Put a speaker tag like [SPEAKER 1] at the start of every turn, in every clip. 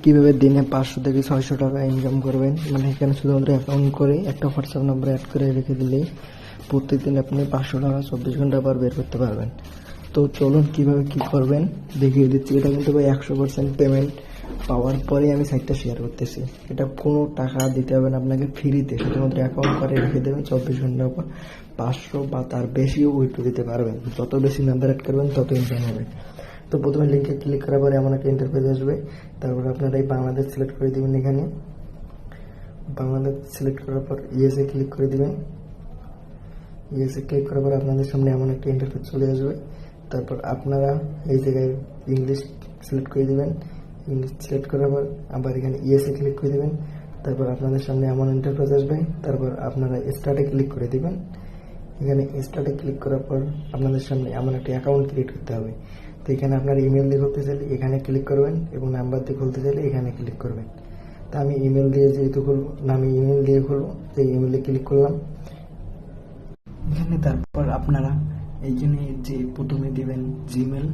[SPEAKER 1] কিভাবে দিনে 500 থেকে 600 টাকা ইনকাম করবেন। মানে এখানে শুধুমাত্র অ্যাকাউন্ট করে একটা হোয়াটসঅ্যাপ নাম্বার অ্যাড করে রেখে দিলেই প্রত্যেকদিন আপনি 500 টাকা 24 ঘন্টা পর বের করতে পারবেন। তো চলুন কিভাবে কি করবেন দেখিয়ে দিচ্ছি। এটা কিন্তু ভাই 100% পেমেন্ট পাওয়ার পরে আমি সাইটটা শেয়ার করতেছি। এটা কোনো টাকা দিতে হবে না আপনাকে, ফ্রিতে শুধুমাত্র অ্যাকাউন্ট করে রেখে দেবেন। 24 ঘন্টার পর 500 বা তার বেশিও উইথড্র দিতে পারবেন। যত বেশি নাম্বার অ্যাড করবেন তত ইনকাম হবে। তো প্রথমে লিঙ্কে ক্লিক করার পরে এমন একটা ইন্টারফেস আসবে। তারপর আপনারা এই বাংলাদেশ সিলেক্ট করে দেবেন। এখানে বাংলাদেশ সিলেক্ট করার পর ইএসএ ক্লিক করে দেবেন। ইএসএ ক্লিক করার পর আপনাদের সামনে এমন একটা ইন্টারফেস চলে আসবে। তারপর আপনারা এই জায়গায় ইংলিশ সিলেক্ট করে দেবেন। ইংলিশ সিলেক্ট করার পর আবার এখানে ইএসএ ক্লিক করে দেবেন। তারপর আপনাদের সামনে এমন ইন্টারফেস আসবে। তারপর আপনারা স্টার্টে ক্লিক করে দেবেন। এখানে স্টার্টে ক্লিক করার পর আপনাদের সামনে এমন একটা অ্যাকাউন্ট ক্রিয়েট করতে হবে। তো এখানে আপনার ইমেল দিয়ে খুলতে চাইলে এখানে ক্লিক করবেন এবং নাম্বার দিয়ে খুলতে চাইলে এখানে ক্লিক করবেন। তা আমি ইমেল দিয়ে যেহেতু খুলবো না, আমি ইমেল দিয়ে খুলবো, তো ইমেলে ক্লিক করলাম। এখানে তারপর আপনারা এইখানে যে প্রথমে দিবেন জিমেল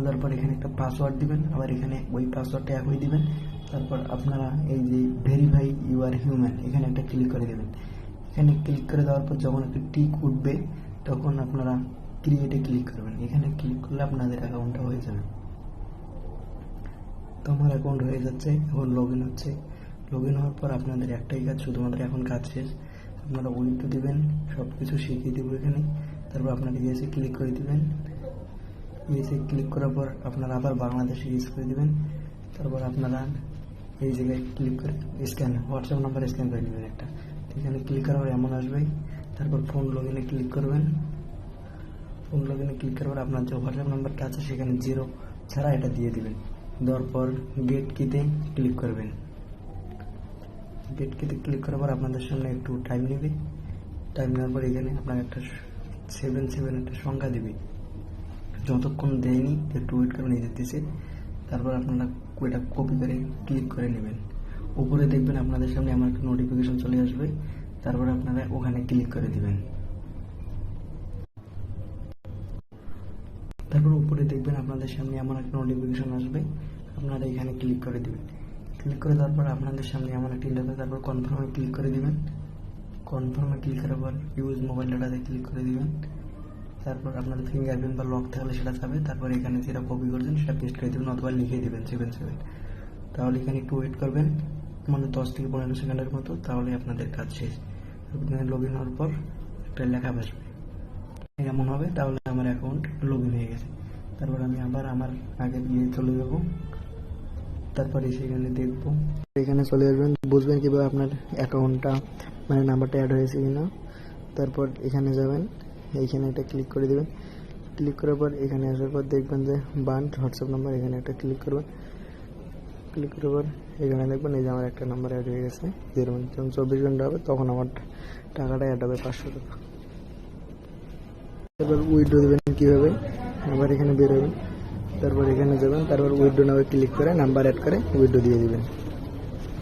[SPEAKER 1] দেওয়ার পর এখানে একটা পাসওয়ার্ড দিবেন, আবার এখানে ওই পাসওয়ার্ডটা একই দিবেন। তারপর আপনারা এই যে ভেরিফাই ইউ আর হিউম্যান এখানে একটা ক্লিক করে দেবেন। এখানে ক্লিক করে দেওয়ার পর যখন একটা টিক উঠবে তখন আপনারা ক্রিয়েটে ক্লিক করবেন। এখানে ক্লিক করলে আপনাদের অ্যাকাউন্টটা হয়ে যাবে। তো আমার অ্যাকাউন্ট হয়ে যাচ্ছে, এখন লগ ইন হচ্ছে। লগ ইন হওয়ার পর আপনাদের একটাই কাজ, শুধুমাত্র এখন কাজ শেষ। আপনারা উইথড্র দিবেন, সব কিছু শিখিয়ে দেবো এখানে। তারপর আপনারা ইয়েসে ক্লিক করে দিবেন। ইয়েসে ক্লিক করার পর আপনারা আবার বাংলাদেশে ইউজ করে দিবেন। তারপর আপনারা এই জায়গায় ক্লিক করে স্ক্যান হোয়াটসঅ্যাপ নাম্বার স্ক্যান করে দেবেন একটা। এখানে ক্লিক করার পর এমন আসবে। তারপর ফোন লগ ইনে ক্লিক করবেন। ফোন লগ ইনে ক্লিক করার পর আপনার যে হোয়াটসঅ্যাপ নাম্বারটা আছে সেখানে 0 ছাড়া এটা দিয়ে দিবেন। দেওয়ার পর গেট কিতে ক্লিক করবেন। গেট কিতে ক্লিক করার পর আপনাদের সামনে একটু টাইম নেবে। টাইম নেওয়ার পর এখানে আপনার একটা 77 একটা সংখ্যা দিবে। যতক্ষণ দেয়নি একটু ওয়েট করে নিয়ে যেতেছে। তারপর আপনারা এটা কপি করে ক্লিক করে নেবেন। উপরে দেখবেন আপনাদের সামনে আমার একটা নোটিফিকেশন চলে আসবে। তারপর আপনারা ওখানে ক্লিক করে দিবেন। তারপর উপরে দেখবেন আপনাদের সামনে এমন একটা নোটিফিকেশন আসবে, আপনারা এখানে ক্লিক করে দিবেন। ক্লিক করে দেওয়ার পর আপনাদের সামনে এমন একটা ইন্টারফেস, তারপর কনফার্মে ক্লিক করে দিবেন। কনফার্মে ক্লিক করার পর ইউজ মোবাইল ডাটাতে ক্লিক করে দিবেন। তারপর আপনাদের ফিঙ্গারপ্রিন্ট বা লক থাকলে সেটা যাবে। তারপর এখানে যেটা কপি করছেন সেটা পেস্ট করে দেবেন অথবা লিখে দেবেন 77। তাহলে এখানে একটু ওয়েট করবেন, মানে 10 থেকে 15 সেকেন্ডের মতো, তাহলে আপনাদের কাজ শেষ। এখানে লগ ইন হওয়ার পর একটা লেখা আসবে, এমন হবে। তাহলে আমার অ্যাকাউন্ট লগ ইন হয়ে গেছে। তারপর আমি আবার আমার আগের গিয়ে চলে যাব। তারপরে সেখানে দেখবো, এখানে চলে আসবেন, বুঝবেন কিভাবে আপনার অ্যাকাউন্টটা মানে নাম্বারটা অ্যাড হয়েছে কিনা। তারপর এখানে যাবেন, এইখানে একটা ক্লিক করে দেবেন। ক্লিক করার পর এখানে আসার পর দেখবেন যে বান্ড হোয়াটসঅ্যাপ নাম্বার, এখানে একটা ক্লিক করবেন। ক্লিক করার পর এখানে দেখবেন এই যে আমার একটা নাম্বার অ্যাড হয়ে গেছে। যখন 24 ঘন্টা হবে তখন আমার টাকাটা অ্যাড হবে 500 টাকা। তারপর উইথড্র দেবেন কীভাবে, আবার এখানে বেরোবেন। তারপর এখানে যাবেন, তারপর উইথড্র নামে ক্লিক করে নাম্বার অ্যাড করে উইথড্র দিয়ে দেবেন।